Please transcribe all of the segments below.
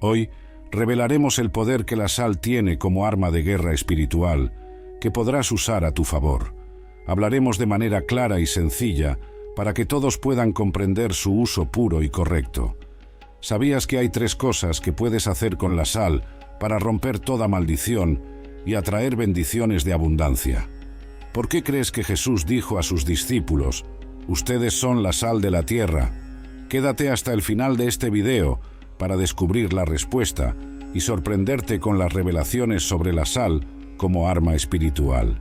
Hoy revelaremos el poder que la sal tiene como arma de guerra espiritual, que podrás usar a tu favor. Hablaremos de manera clara y sencilla para que todos puedan comprender su uso puro y correcto. ¿Sabías que hay 3 cosas que puedes hacer con la sal para romper toda maldición y atraer bendiciones de abundancia? ¿Por qué crees que Jesús dijo a sus discípulos: ustedes son la sal de la tierra? Quédate hasta el final de este video para descubrir la respuesta y sorprenderte con las revelaciones sobre la sal como arma espiritual.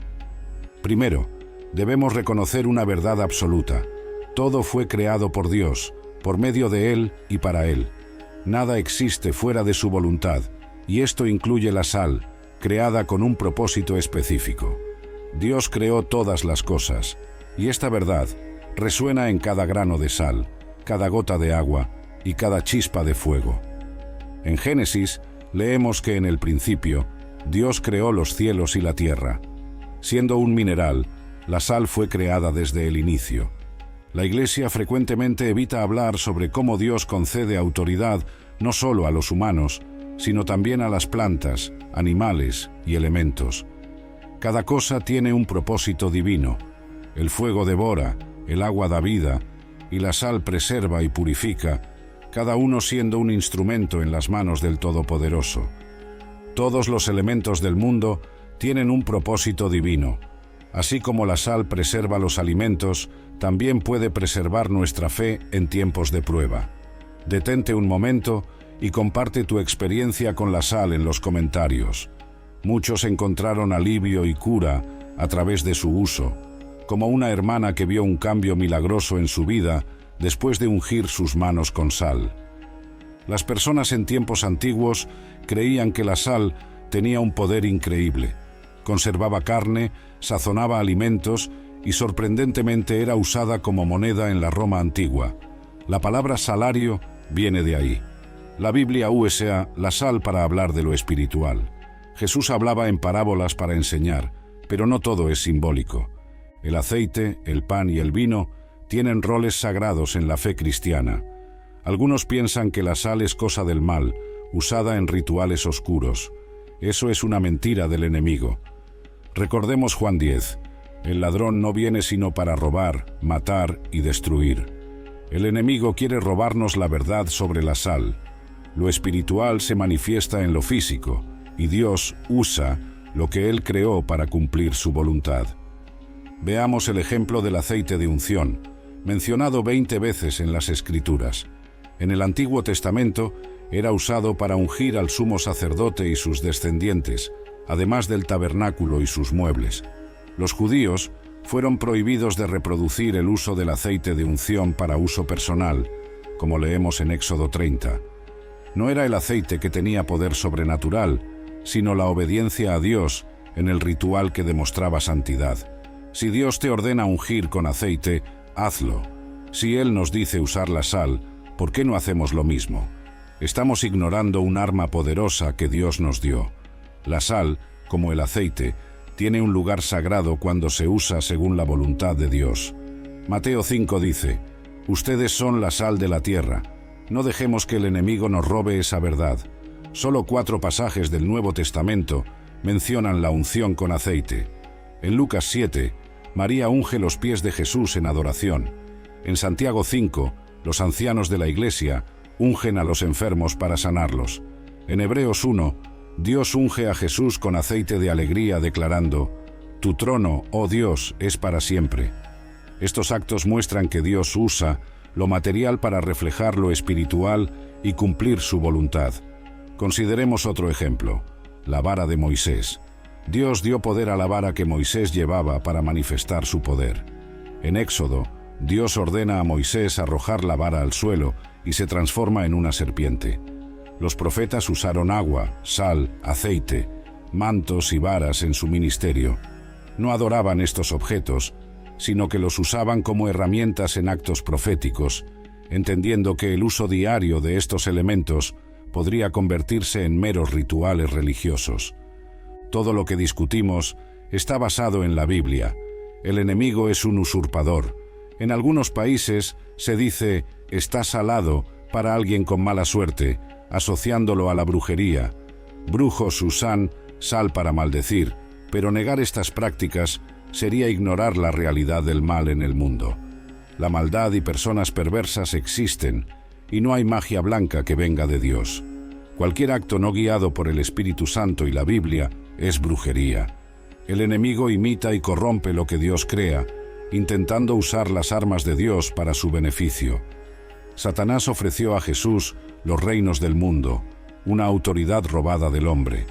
Primero, debemos reconocer una verdad absoluta. Todo fue creado por Dios, por medio de Él y para Él. Nada existe fuera de su voluntad, y esto incluye la sal, creada con un propósito específico. Dios creó todas las cosas, y esta verdad resuena en cada grano de sal, cada gota de agua y cada chispa de fuego. En Génesis leemos que en el principio Dios creó los cielos y la tierra. Siendo un mineral, la sal fue creada desde el inicio. La Iglesia frecuentemente evita hablar sobre cómo Dios concede autoridad no solo a los humanos, sino también a las plantas, animales y elementos. Cada cosa tiene un propósito divino. El fuego devora, el agua da vida, y la sal preserva y purifica, cada uno siendo un instrumento en las manos del Todopoderoso. Todos los elementos del mundo tienen un propósito divino. Así como la sal preserva los alimentos, también puede preservar nuestra fe en tiempos de prueba. Detente un momento y comparte tu experiencia con la sal en los comentarios. Muchos encontraron alivio y cura a través de su uso, como una hermana que vio un cambio milagroso en su vida después de ungir sus manos con sal. Las personas en tiempos antiguos creían que la sal tenía un poder increíble. Conservaba carne, sazonaba alimentos y sorprendentemente era usada como moneda en la Roma antigua. La palabra salario viene de ahí. La Biblia usa la sal para hablar de lo espiritual. Jesús hablaba en parábolas para enseñar, pero no todo es simbólico. El aceite, el pan y el vino tienen roles sagrados en la fe cristiana. Algunos piensan que la sal es cosa del mal, usada en rituales oscuros. Eso es una mentira del enemigo. Recordemos Juan 10. El ladrón no viene sino para robar, matar y destruir. El enemigo quiere robarnos la verdad sobre la sal. Lo espiritual se manifiesta en lo físico, y Dios usa lo que Él creó para cumplir su voluntad. Veamos el ejemplo del aceite de unción, mencionado 20 veces en las Escrituras. En el Antiguo Testamento era usado para ungir al sumo sacerdote y sus descendientes, además del tabernáculo y sus muebles. Los judíos fueron prohibidos de reproducir el uso del aceite de unción para uso personal, como leemos en Éxodo 30. No era el aceite que tenía poder sobrenatural, sino la obediencia a Dios en el ritual que demostraba santidad. Si Dios te ordena ungir con aceite, hazlo. Si Él nos dice usar la sal, ¿por qué no hacemos lo mismo? Estamos ignorando un arma poderosa que Dios nos dio. La sal, como el aceite, tiene un lugar sagrado cuando se usa según la voluntad de Dios. Mateo 5 dice: ustedes son la sal de la tierra. No dejemos que el enemigo nos robe esa verdad. Solo 4 pasajes del Nuevo Testamento mencionan la unción con aceite. En Lucas 7, María unge los pies de Jesús en adoración. En Santiago 5, los ancianos de la Iglesia ungen a los enfermos para sanarlos. En Hebreos 1, Dios unge a Jesús con aceite de alegría declarando: tu trono, oh Dios, es para siempre. Estos actos muestran que Dios usa lo material para reflejar lo espiritual y cumplir su voluntad. Consideremos otro ejemplo, la vara de Moisés. Dios dio poder a la vara que Moisés llevaba para manifestar su poder. En Éxodo, Dios ordena a Moisés arrojar la vara al suelo y se transforma en una serpiente. Los profetas usaron agua, sal, aceite, mantos y varas en su ministerio. No adoraban estos objetos, sino que los usaban como herramientas en actos proféticos, entendiendo que el uso diario de estos elementos podría convertirse en meros rituales religiosos. Todo lo que discutimos está basado en la Biblia. El enemigo es un usurpador. En algunos países se dice: está salado para alguien con mala suerte, asociándolo a la brujería. Brujos usan sal para maldecir, pero negar estas prácticas sería ignorar la realidad del mal en el mundo. La maldad y personas perversas existen, y no hay magia blanca que venga de Dios. Cualquier acto no guiado por el Espíritu Santo y la Biblia es brujería. El enemigo imita y corrompe lo que Dios crea, intentando usar las armas de Dios para su beneficio. Satanás ofreció a Jesús los reinos del mundo, una autoridad robada del hombre.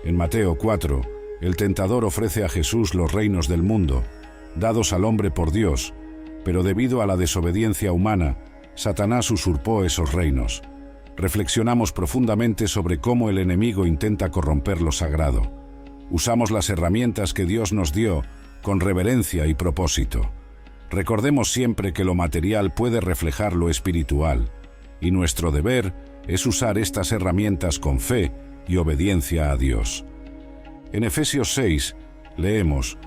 En Mateo 4, el tentador ofrece a Jesús los reinos del mundo, dados al hombre por Dios, pero debido a la desobediencia humana, Satanás usurpó esos reinos. Reflexionamos profundamente sobre cómo el enemigo intenta corromper lo sagrado. Usamos las herramientas que Dios nos dio con reverencia y propósito. Recordemos siempre que lo material puede reflejar lo espiritual, y nuestro deber es usar estas herramientas con fe y obediencia a Dios. En Efesios 6 leemos: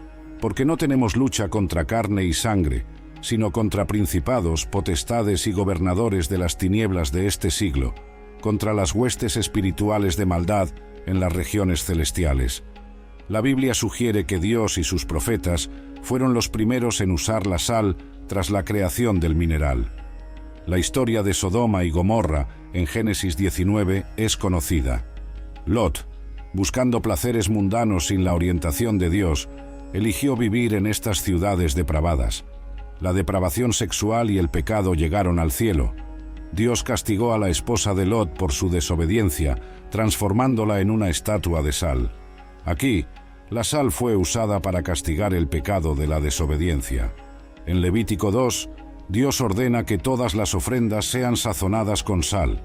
«Porque no tenemos lucha contra carne y sangre, sino contra principados, potestades y gobernadores de las tinieblas de este siglo, contra las huestes espirituales de maldad en las regiones celestiales». La Biblia sugiere que Dios y sus profetas fueron los primeros en usar la sal tras la creación del mineral. La historia de Sodoma y Gomorra en Génesis 19 es conocida. Lot, buscando placeres mundanos sin la orientación de Dios, eligió vivir en estas ciudades depravadas. La depravación sexual y el pecado llegaron al cielo. Dios castigó a la esposa de Lot por su desobediencia, transformándola en una estatua de sal. Aquí, la sal fue usada para castigar el pecado de la desobediencia. En Levítico 2, Dios ordena que todas las ofrendas sean sazonadas con sal.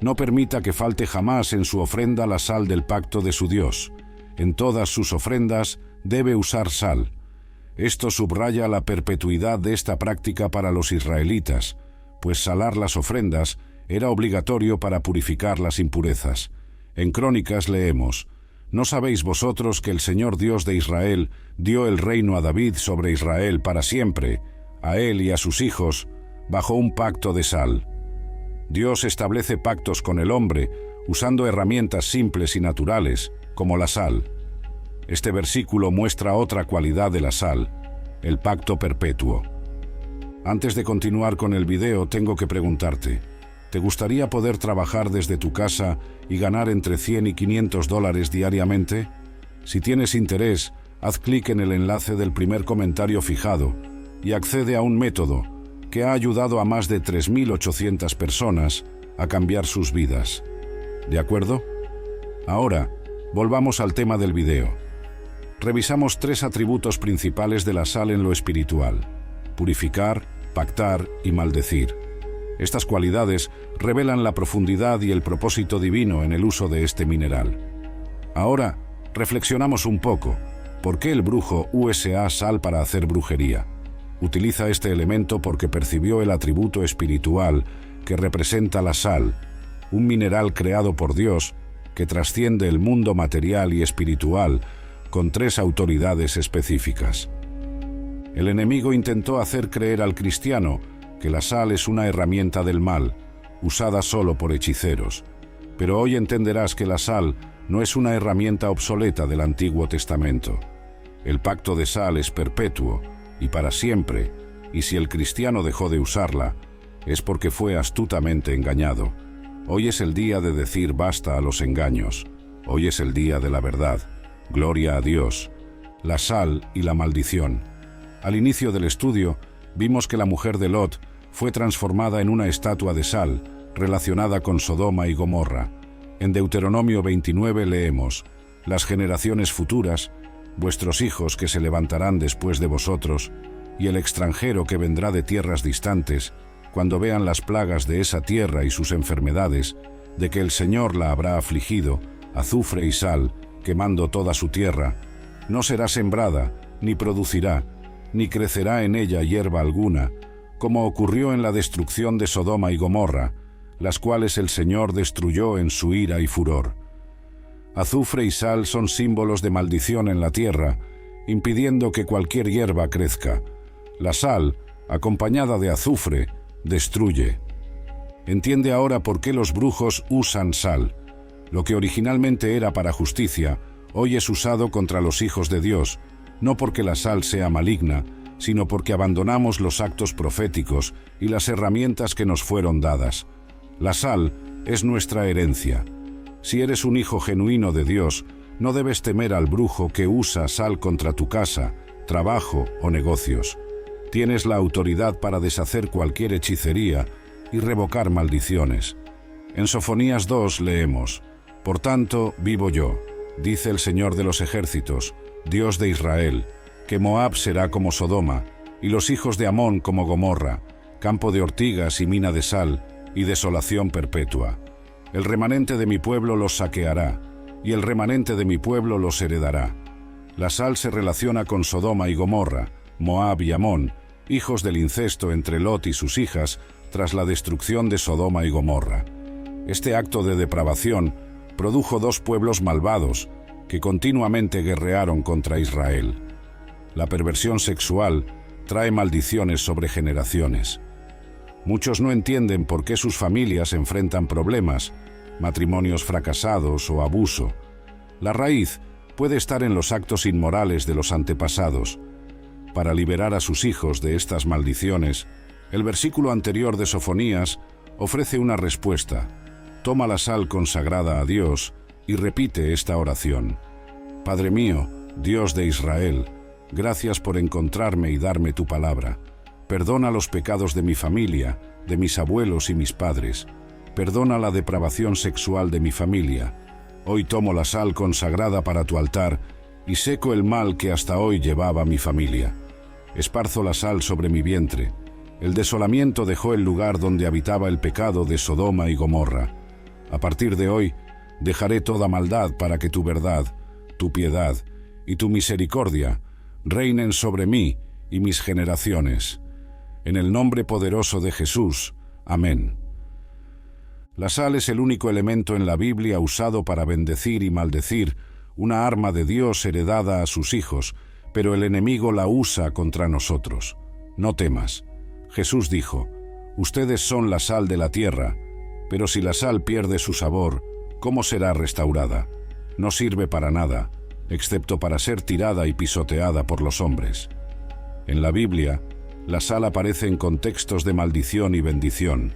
No permita que falte jamás en su ofrenda la sal del pacto de su Dios. En todas sus ofrendas debe usar sal. Esto subraya la perpetuidad de esta práctica para los israelitas, pues salar las ofrendas era obligatorio para purificar las impurezas. En Crónicas leemos: «¿No sabéis vosotros que el Señor Dios de Israel dio el reino a David sobre Israel para siempre, a él y a sus hijos, bajo un pacto de sal?» Dios establece pactos con el hombre usando herramientas simples y naturales, como la sal. Este versículo muestra otra cualidad de la sal: el pacto perpetuo. Antes de continuar con el video, tengo que preguntarte: ¿te gustaría poder trabajar desde tu casa y ganar entre $100 y $500 diariamente? Si tienes interés, haz clic en el enlace del primer comentario fijado y accede a un método que ha ayudado a más de 3.800 personas a cambiar sus vidas. ¿De acuerdo? Ahora, volvamos al tema del video. Revisamos 3 atributos principales de la sal en lo espiritual: purificar, pactar y maldecir. Estas cualidades revelan la profundidad y el propósito divino en el uso de este mineral. Ahora, reflexionamos un poco. ¿Por qué el brujo usa sal para hacer brujería? Utiliza este elemento porque percibió el atributo espiritual que representa la sal, un mineral creado por Dios que trasciende el mundo material y espiritual con 3 autoridades específicas. El enemigo intentó hacer creer al cristiano que la sal es una herramienta del mal, usada solo por hechiceros. Pero hoy entenderás que la sal no es una herramienta obsoleta del Antiguo Testamento. El pacto de sal es perpetuo y para siempre, y si el cristiano dejó de usarla, es porque fue astutamente engañado. Hoy es el día de decir basta a los engaños. Hoy es el día de la verdad. Gloria a Dios. La sal y la maldición. Al inicio del estudio, vimos que la mujer de Lot fue transformada en una estatua de sal relacionada con Sodoma y Gomorra. En Deuteronomio 29 leemos: «Las generaciones futuras, vuestros hijos que se levantarán después de vosotros, y el extranjero que vendrá de tierras distantes, cuando vean las plagas de esa tierra y sus enfermedades, de que el Señor la habrá afligido, azufre y sal, quemando toda su tierra, no será sembrada, ni producirá, ni crecerá en ella hierba alguna, como ocurrió en la destrucción de Sodoma y Gomorra, las cuales el Señor destruyó en su ira y furor». Azufre y sal son símbolos de maldición en la tierra, impidiendo que cualquier hierba crezca. La sal, acompañada de azufre, destruye. Entiende ahora por qué los brujos usan sal. Lo que originalmente era para justicia, hoy es usado contra los hijos de Dios, no porque la sal sea maligna, sino porque abandonamos los actos proféticos y las herramientas que nos fueron dadas. La sal es nuestra herencia. Si eres un hijo genuino de Dios, no debes temer al brujo que usa sal contra tu casa, trabajo o negocios. Tienes la autoridad para deshacer cualquier hechicería y revocar maldiciones. En Sofonías 2 leemos: Por tanto, vivo yo, dice el Señor de los ejércitos, Dios de Israel, que Moab será como Sodoma, y los hijos de Amón como Gomorra, campo de ortigas y mina de sal, y desolación perpetua. El remanente de mi pueblo los saqueará, y el remanente de mi pueblo los heredará. La sal se relaciona con Sodoma y Gomorra, Moab y Amón, hijos del incesto entre Lot y sus hijas, tras la destrucción de Sodoma y Gomorra. Este acto de depravación produjo dos pueblos malvados que continuamente guerrearon contra Israel. La perversión sexual trae maldiciones sobre generaciones. Muchos no entienden por qué sus familias enfrentan problemas, matrimonios fracasados o abuso. La raíz puede estar en los actos inmorales de los antepasados. Para liberar a sus hijos de estas maldiciones, el versículo anterior de Sofonías ofrece una respuesta. Toma la sal consagrada a Dios y repite esta oración. Padre mío, Dios de Israel, gracias por encontrarme y darme tu palabra. Perdona los pecados de mi familia, de mis abuelos y mis padres. Perdona la depravación sexual de mi familia. Hoy tomo la sal consagrada para tu altar y seco el mal que hasta hoy llevaba mi familia. Esparzo la sal sobre mi vientre. El desolamiento dejó el lugar donde habitaba el pecado de Sodoma y Gomorra. A partir de hoy, dejaré toda maldad para que tu verdad, tu piedad y tu misericordia reinen sobre mí y mis generaciones. En el nombre poderoso de Jesús. Amén. La sal es el único elemento en la Biblia usado para bendecir y maldecir, una arma de Dios heredada a sus hijos, pero el enemigo la usa contra nosotros. No temas. Jesús dijo: ustedes son la sal de la tierra, pero si la sal pierde su sabor, ¿cómo será restaurada? No sirve para nada, excepto para ser tirada y pisoteada por los hombres. En la Biblia, la sal aparece en contextos de maldición y bendición.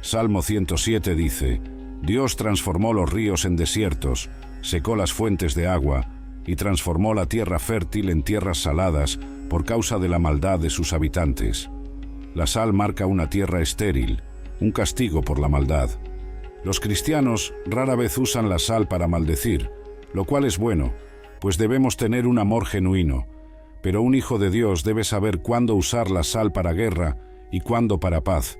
Salmo 107 dice: Dios transformó los ríos en desiertos, secó las fuentes de agua y transformó la tierra fértil en tierras saladas por causa de la maldad de sus habitantes. La sal marca una tierra estéril, un castigo por la maldad. Los cristianos rara vez usan la sal para maldecir, lo cual es bueno, pues debemos tener un amor genuino, pero un hijo de Dios debe saber cuándo usar la sal para guerra y cuándo para paz.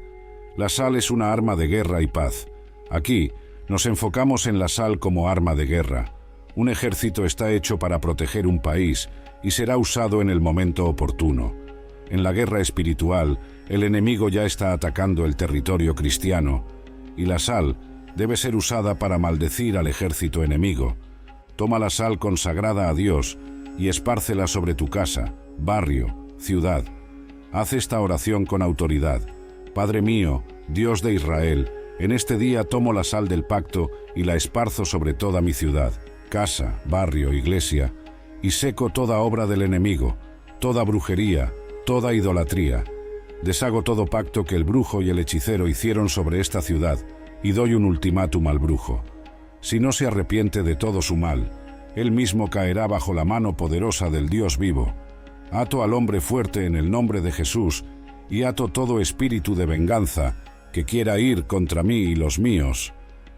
La sal es una arma de guerra y paz. Aquí nos enfocamos en la sal como arma de guerra. Un ejército está hecho para proteger un país y será usado en el momento oportuno. En la guerra espiritual, el enemigo ya está atacando el territorio cristiano, y la sal debe ser usada para maldecir al ejército enemigo. Toma la sal consagrada a Dios y espárcela sobre tu casa, barrio, ciudad. Haz esta oración con autoridad. Padre mío, Dios de Israel, en este día tomo la sal del pacto y la esparzo sobre toda mi ciudad, casa, barrio, iglesia, y seco toda obra del enemigo, toda brujería, toda idolatría. Deshago todo pacto que el brujo y el hechicero hicieron sobre esta ciudad, y doy un ultimátum al brujo. Si no se arrepiente de todo su mal, él mismo caerá bajo la mano poderosa del Dios vivo. Ato al hombre fuerte en el nombre de Jesús, y ato todo espíritu de venganza que quiera ir contra mí y los míos.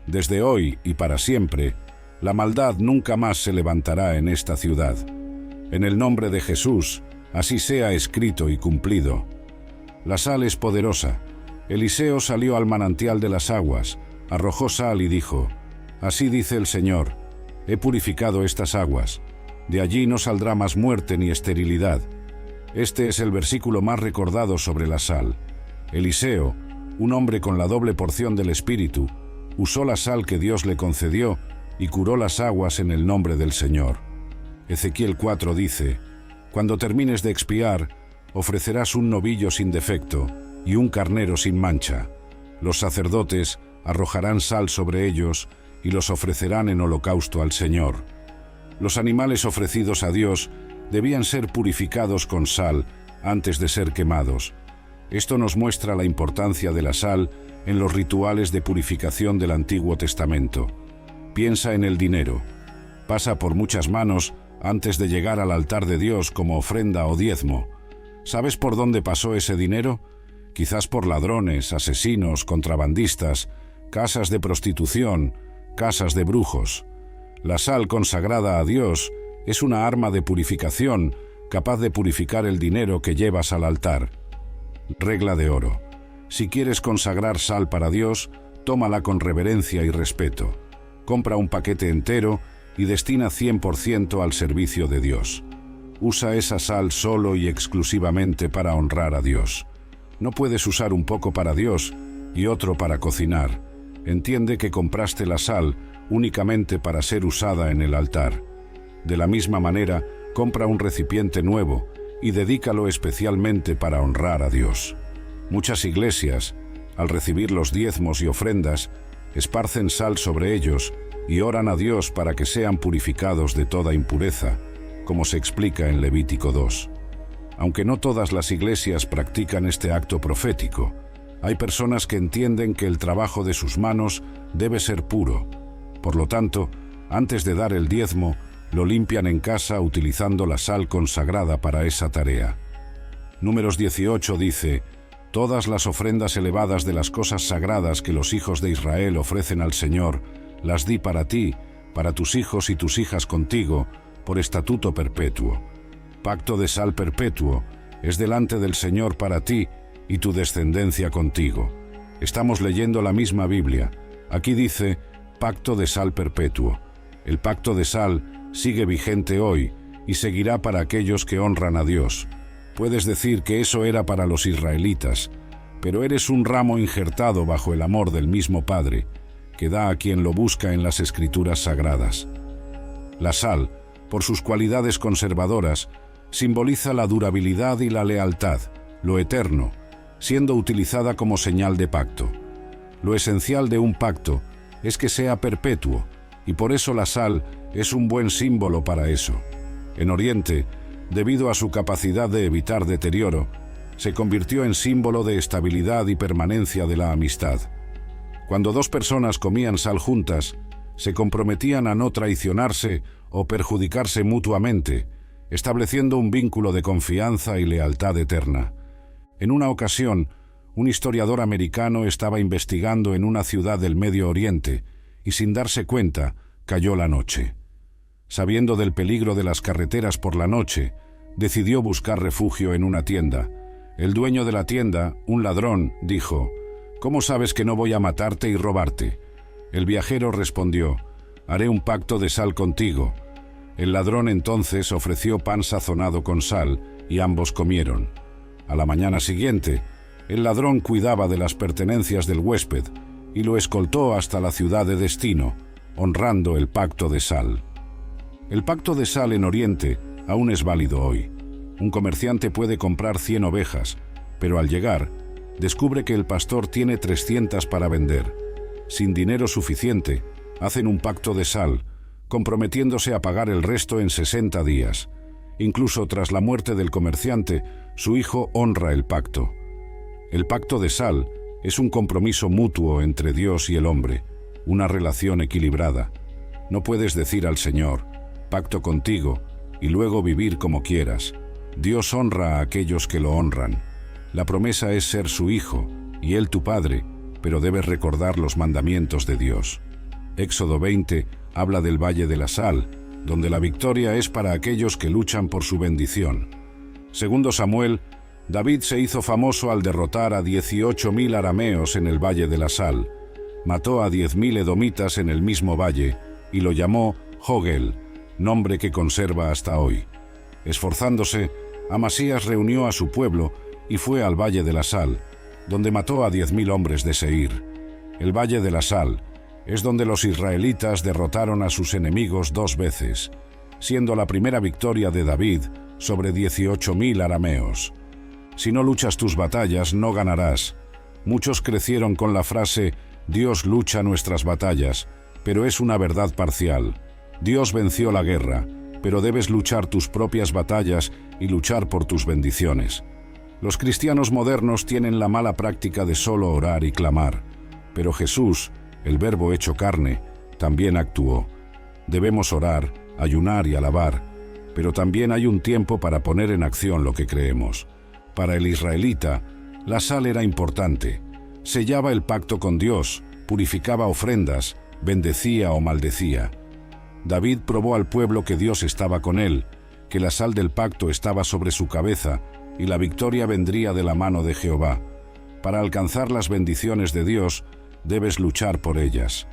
Desde hoy y para siempre, la maldad nunca más se levantará en esta ciudad. En el nombre de Jesús, así sea escrito y cumplido. La sal es poderosa. Eliseo salió al manantial de las aguas, arrojó sal y dijo: así dice el Señor, he purificado estas aguas. De allí no saldrá más muerte ni esterilidad. Este es el versículo más recordado sobre la sal. Eliseo, un hombre con la doble porción del Espíritu, usó la sal que Dios le concedió y curó las aguas en el nombre del Señor. Ezequiel 4 dice: cuando termines de expiar, ofrecerás un novillo sin defecto y un carnero sin mancha. Los sacerdotes arrojarán sal sobre ellos y los ofrecerán en holocausto al Señor. Los animales ofrecidos a Dios debían ser purificados con sal antes de ser quemados. Esto nos muestra la importancia de la sal en los rituales de purificación del Antiguo Testamento. Piensa en el dinero. Pasa por muchas manos antes de llegar al altar de Dios como ofrenda o diezmo. ¿Sabes por dónde pasó ese dinero? Quizás por ladrones, asesinos, contrabandistas, casas de prostitución, casas de brujos. La sal consagrada a Dios es una arma de purificación capaz de purificar el dinero que llevas al altar. Regla de oro. Si quieres consagrar sal para Dios, tómala con reverencia y respeto. Compra un paquete entero y destina 100% al servicio de Dios. Usa esa sal solo y exclusivamente para honrar a Dios. No puedes usar un poco para Dios y otro para cocinar. Entiende que compraste la sal únicamente para ser usada en el altar. De la misma manera, compra un recipiente nuevo y dedícalo especialmente para honrar a Dios. Muchas iglesias, al recibir los diezmos y ofrendas, esparcen sal sobre ellos y oran a Dios para que sean purificados de toda impureza, como se explica en Levítico 2. Aunque no todas las iglesias practican este acto profético, hay personas que entienden que el trabajo de sus manos debe ser puro. Por lo tanto, antes de dar el diezmo, lo limpian en casa utilizando la sal consagrada para esa tarea. Números 18 dice: «Todas las ofrendas elevadas de las cosas sagradas que los hijos de Israel ofrecen al Señor, las di para ti, para tus hijos y tus hijas contigo, por estatuto perpetuo». Pacto de sal perpetuo es delante del Señor para ti y tu descendencia contigo. Estamos leyendo la misma Biblia. Aquí dice pacto de sal perpetuo. El pacto de sal sigue vigente hoy y seguirá para aquellos que honran a Dios. Puedes decir que eso era para los israelitas, pero eres un ramo injertado bajo el amor del mismo Padre, que da a quien lo busca en las Escrituras sagradas. La sal, por sus cualidades conservadoras, simboliza la durabilidad y la lealtad, lo eterno, siendo utilizada como señal de pacto. Lo esencial de un pacto es que sea perpetuo, y por eso la sal es un buen símbolo para eso. En Oriente, debido a su capacidad de evitar deterioro, se convirtió en símbolo de estabilidad y permanencia de la amistad. Cuando dos personas comían sal juntas, se comprometían a no traicionarse o perjudicarse mutuamente, estableciendo un vínculo de confianza y lealtad eterna. En una ocasión, un historiador americano estaba investigando en una ciudad del Medio Oriente y, sin darse cuenta, cayó la noche. Sabiendo del peligro de las carreteras por la noche, decidió buscar refugio en una tienda. El dueño de la tienda, un ladrón, dijo: «¿Cómo sabes que no voy a matarte y robarte?». El viajero respondió: «Haré un pacto de sal contigo». El ladrón entonces ofreció pan sazonado con sal y ambos comieron. A la mañana siguiente, el ladrón cuidaba de las pertenencias del huésped y lo escoltó hasta la ciudad de destino, honrando el pacto de sal. El pacto de sal en Oriente aún es válido hoy. Un comerciante puede comprar 100 ovejas, pero al llegar, descubre que el pastor tiene 300 para vender. Sin dinero suficiente, hacen un pacto de sal, comprometiéndose a pagar el resto en 60 días. Incluso tras la muerte del comerciante, su hijo honra el pacto. El pacto de sal es un compromiso mutuo entre Dios y el hombre, una relación equilibrada. No puedes decir al Señor: «Pacto contigo», y luego vivir como quieras. Dios honra a aquellos que lo honran. La promesa es ser su hijo y Él tu Padre, pero debes recordar los mandamientos de Dios. Éxodo 20 habla del Valle de la Sal, donde la victoria es para aquellos que luchan por su bendición. Segundo Samuel, David se hizo famoso al derrotar a 18.000 arameos en el Valle de la Sal. Mató a 10.000 edomitas en el mismo valle y lo llamó Jogel, nombre que conserva hasta hoy. Esforzándose, Amasías reunió a su pueblo y fue al Valle de la Sal, donde mató a 10.000 hombres de Seir. El Valle de la Sal es donde los israelitas derrotaron a sus enemigos 2 veces, siendo la primera victoria de David sobre 18.000 arameos. Si no luchas tus batallas, no ganarás. Muchos crecieron con la frase «Dios lucha nuestras batallas», pero es una verdad parcial. Dios venció la guerra, pero debes luchar tus propias batallas y luchar por tus bendiciones. Los cristianos modernos tienen la mala práctica de solo orar y clamar, pero Jesús, el Verbo hecho carne, también actuó. Debemos orar, ayunar y alabar, pero también hay un tiempo para poner en acción lo que creemos. Para el israelita, la sal era importante. Sellaba el pacto con Dios, purificaba ofrendas, bendecía o maldecía. David probó al pueblo que Dios estaba con él, que la sal del pacto estaba sobre su cabeza y la victoria vendría de la mano de Jehová. Para alcanzar las bendiciones de Dios, debes luchar por ellas.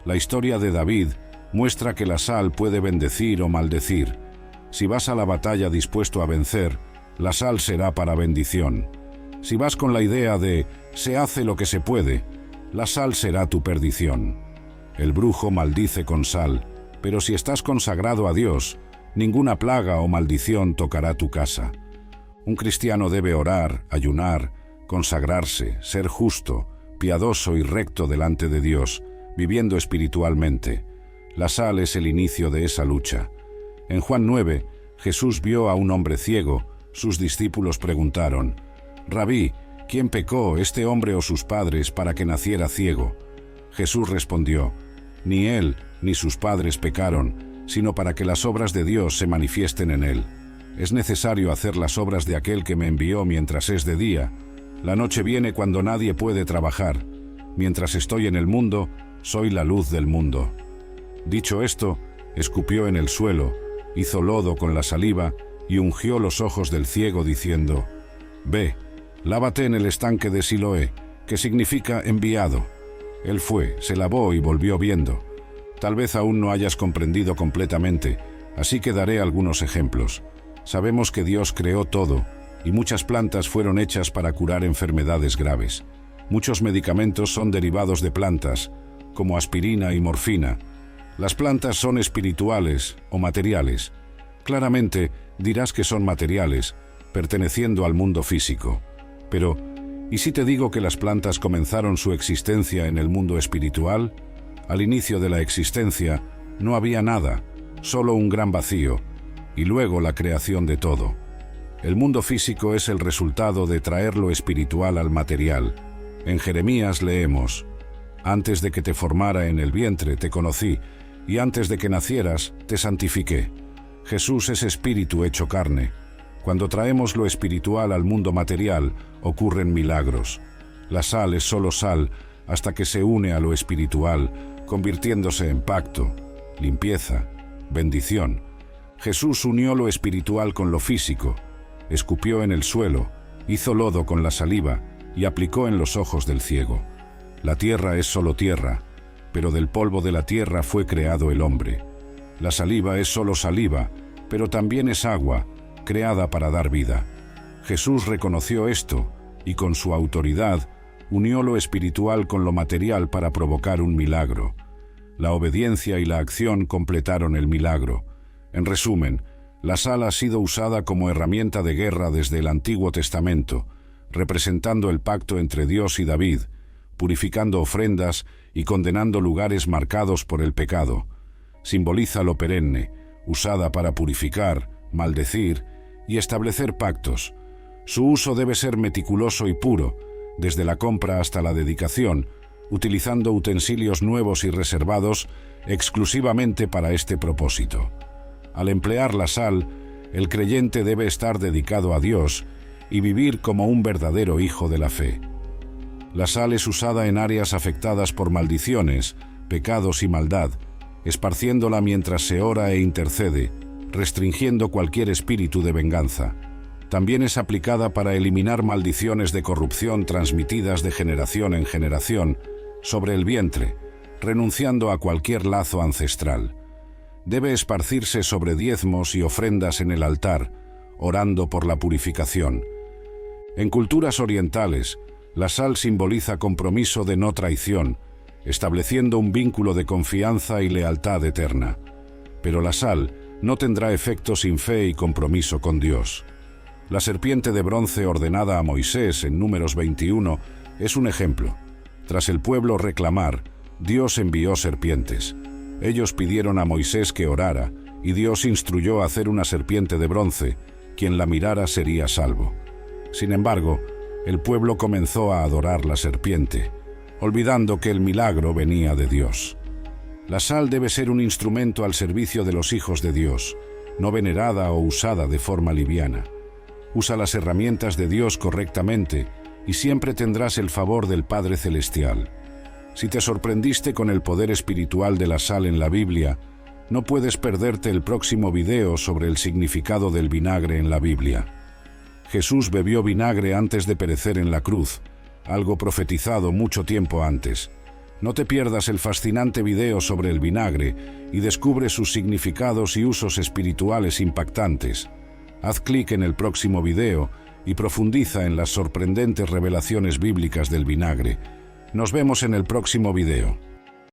La historia de David muestra que la sal puede bendecir o maldecir. Si vas a la batalla dispuesto a vencer, la sal será para bendición. Si vas con la idea de «se hace lo que se puede», la sal será tu perdición. El brujo maldice con sal, pero si estás consagrado a Dios, ninguna plaga o maldición tocará tu casa. Un cristiano debe orar, ayunar, consagrarse, ser justo, piadoso y recto delante de Dios, viviendo espiritualmente. La sal es el inicio de esa lucha. En Juan 9, Jesús vio a un hombre ciego. Sus discípulos preguntaron: «Rabí, ¿quién pecó, este hombre o sus padres, para que naciera ciego?» Jesús respondió: «Ni él ni sus padres pecaron, sino para que las obras de Dios se manifiesten en él. Es necesario hacer las obras de aquel que me envió mientras es de día. La noche viene cuando nadie puede trabajar. Mientras estoy en el mundo, soy la luz del mundo». Dicho esto, escupió en el suelo, hizo lodo con la saliva y ungió los ojos del ciego diciendo: «Ve, lávate en el estanque de Siloé», que significa enviado. Él fue, se lavó y volvió viendo. Tal vez aún no hayas comprendido completamente, así que daré algunos ejemplos. Sabemos que Dios creó todo, y muchas plantas fueron hechas para curar enfermedades graves. Muchos medicamentos son derivados de plantas, como aspirina y morfina. Las plantas son espirituales o materiales. Claramente dirás que son materiales, perteneciendo al mundo físico. Pero, ¿y si te digo que las plantas comenzaron su existencia en el mundo espiritual? Al inicio de la existencia no había nada, solo un gran vacío, y luego la creación de todo. El mundo físico es el resultado de traer lo espiritual al material. En Jeremías leemos: «Antes de que te formara en el vientre te conocí, y antes de que nacieras te santifiqué». Jesús es espíritu hecho carne. Cuando traemos lo espiritual al mundo material, ocurren milagros. La sal es solo sal hasta que se une a lo espiritual, convirtiéndose en pacto, limpieza, bendición. Jesús unió lo espiritual con lo físico, escupió en el suelo, hizo lodo con la saliva y aplicó en los ojos del ciego. La tierra es solo tierra, pero del polvo de la tierra fue creado el hombre. La saliva es solo saliva, pero también es agua, creada para dar vida. Jesús reconoció esto y con su autoridad unió lo espiritual con lo material para provocar un milagro. La obediencia y la acción completaron el milagro. En resumen, la sal ha sido usada como herramienta de guerra desde el Antiguo Testamento, representando el pacto entre Dios y David, purificando ofrendas y condenando lugares marcados por el pecado. Simboliza lo perenne, usada para purificar, maldecir y establecer pactos. Su uso debe ser meticuloso y puro, desde la compra hasta la dedicación, utilizando utensilios nuevos y reservados exclusivamente para este propósito. Al emplear la sal, el creyente debe estar dedicado a Dios y vivir como un verdadero hijo de la fe. La sal es usada en áreas afectadas por maldiciones, pecados y maldad, esparciéndola mientras se ora e intercede, restringiendo cualquier espíritu de venganza. También es aplicada para eliminar maldiciones de corrupción transmitidas de generación en generación sobre el vientre, renunciando a cualquier lazo ancestral. Debe esparcirse sobre diezmos y ofrendas en el altar, orando por la purificación. En culturas orientales, la sal simboliza compromiso de no traición, estableciendo un vínculo de confianza y lealtad eterna. Pero la sal no tendrá efecto sin fe y compromiso con Dios. La serpiente de bronce ordenada a Moisés en Números 21 Es un ejemplo. Tras el pueblo reclamar, Dios envió serpientes. Ellos pidieron a Moisés que orara, y Dios instruyó a hacer una serpiente de bronce. Quien la mirara sería salvo. Sin embargo, el pueblo comenzó a adorar la serpiente, olvidando que el milagro venía de Dios. La sal debe ser un instrumento al servicio de los hijos de Dios, no venerada o usada de forma liviana. Usa las herramientas de Dios correctamente y siempre tendrás el favor del Padre Celestial. Si te sorprendiste con el poder espiritual de la sal en la Biblia, no puedes perderte el próximo video sobre el significado del vinagre en la Biblia. Jesús bebió vinagre antes de perecer en la cruz, algo profetizado mucho tiempo antes. No te pierdas el fascinante video sobre el vinagre y descubre sus significados y usos espirituales impactantes. Haz clic en el próximo video y profundiza en las sorprendentes revelaciones bíblicas del vinagre. Nos vemos en el próximo video.